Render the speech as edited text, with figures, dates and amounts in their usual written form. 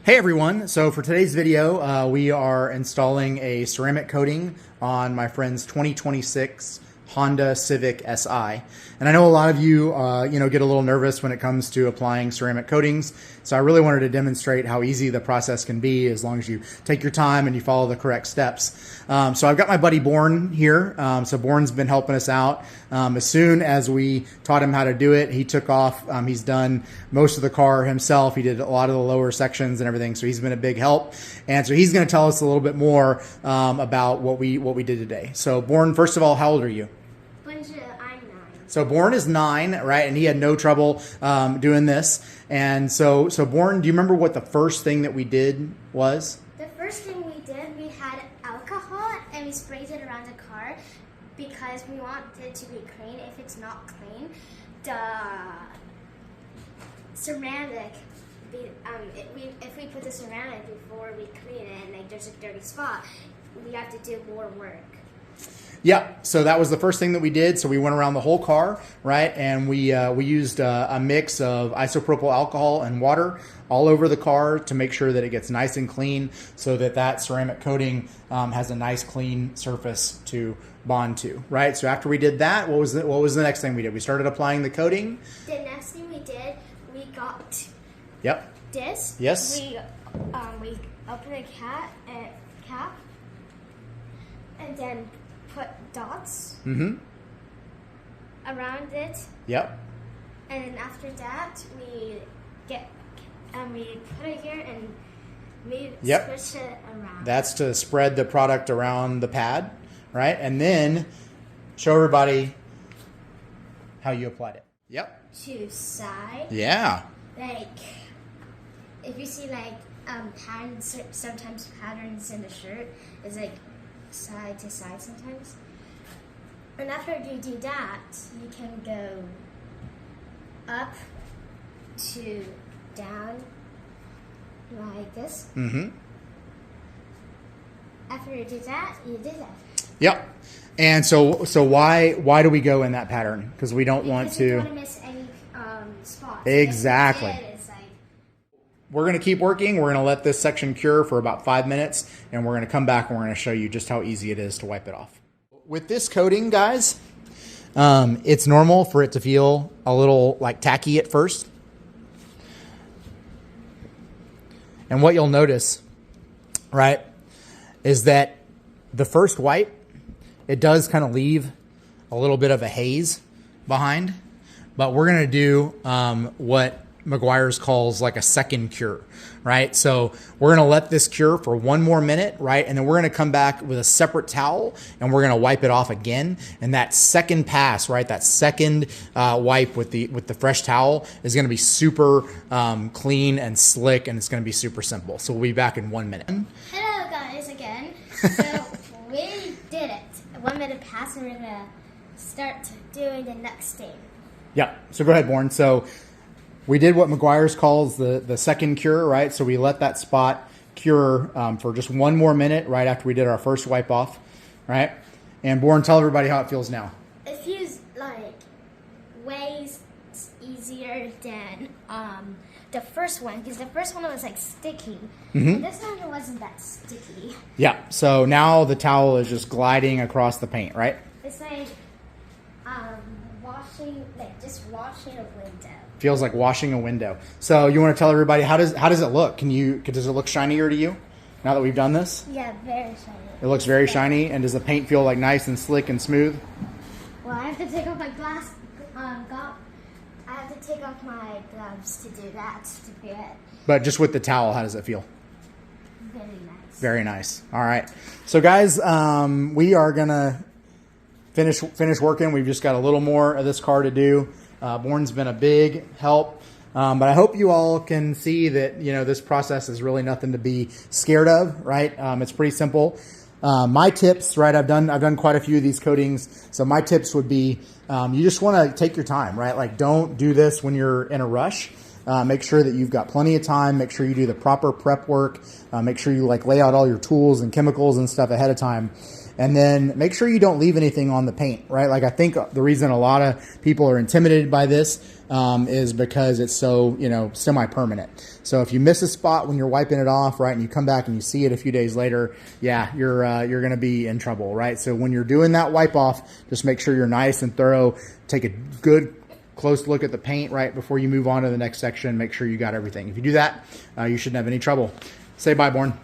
Hey everyone, so for today's video, we are installing a ceramic coating on my friend's 2026 Honda Civic Si. And I know a lot of you, get a little nervous when it comes to applying ceramic coatings. So I really wanted to demonstrate how easy the process can be as long as you take your time and you follow the correct steps. So I've got my buddy Born here. So Born's been helping us out. As soon as we taught him how to do it, he took off. He's done most of the car himself. He did a lot of the lower sections and everything. So he's been a big help. And so he's going to tell us a little bit more about what we did today. So Born, first of all, how old are you? I'm 9. So Born is 9, right? And he had no trouble doing this. And so Born, do you remember what the first thing that we did was? The first thing we did, we had alcohol and we sprayed it around the car because we want it to be clean. If it's not clean, the ceramic, if we put the ceramic before we clean it and like there's a dirty spot, we have to do more work. Yeah, so that was the first thing that we did. So we went around the whole car, right? And we used a mix of isopropyl alcohol and water all over the car to make sure that it gets nice and clean so that ceramic coating has a nice clean surface to bond to, right? So after we did that, what was the next thing we did? We started applying the coating. The next thing we did, we got this. Yes. We opened a cap and then put dots around it. Yep. And then after that, we put it here and we switch it around. That's to spread the product around the pad, right? And then show everybody how you applied it. Yep. To side. Yeah. Like, if you see like patterns, sometimes patterns in the shirt is like side to side sometimes. And after you do that, you can go up to down like this. After you do that, you do that. Yep. And so why do we go in that pattern? Because we don't want to. You don't want to miss any spots. Exactly. It's like, we're going to keep working. We're going to let this section cure for about 5 minutes, and we're going to come back and we're going to show you just how easy it is to wipe it off. With this coating, guys, it's normal for it to feel a little like tacky at first. And what you'll notice, right, is that the first wipe, it does kind of leave a little bit of a haze behind. But we're going to do what Meguiar's calls like a second cure, right? So we're going to let this cure for 1 more minute, right? And then we're going to come back with a separate towel and we're going to wipe it off again. And that second pass, right? That second wipe with the fresh towel is going to be super clean and slick, and it's going to be super simple. So we'll be back in 1 minute. hello guys again. So we did it. 1 minute passed and we're going to start doing the next thing. Yeah, so go ahead, Born. So we did what Meguiar's calls the second cure, right? So we let that spot cure for just 1 more minute right after we did our first wipe off, right? And Born, tell everybody how it feels now. It feels like way easier than the first one, because the first one was like sticky. And this one wasn't that sticky. Yeah, so now the towel is just gliding across the paint, right? It's like just washing a window. Feels like washing a window. So you want to tell everybody how does it look? Does it look shinier to you now that we've done this? Yeah, very shiny. It looks very shiny. And does the paint feel like nice and slick and smooth? Well, I have to take off my I have to take off my gloves to do that to be it. But just with the towel, how does it feel? Very nice. Very nice. All right. So guys, we are gonna finish working. We've just got a little more of this car to do. Born's been a big help. But I hope you all can see that, this process is really nothing to be scared of, right? It's pretty simple. My tips, right? I've done quite a few of these coatings. So my tips would be, you just want to take your time, right? Like, don't do this when you're in a rush. Make sure that you've got plenty of time. Make sure you do the proper prep work. Make sure you lay out all your tools and chemicals and stuff ahead of time. And then make sure you don't leave anything on the paint, right? Like I think the reason a lot of people are intimidated by this is because it's so, semi-permanent. So if you miss a spot when you're wiping it off, right, and you come back and you see it a few days later, yeah, you're going to be in trouble, right? So when you're doing that wipe off, just make sure you're nice and thorough. Take a good close look at the paint right before you move on to the next section. Make sure you got everything. If you do that, you shouldn't have any trouble. Say bye, Born.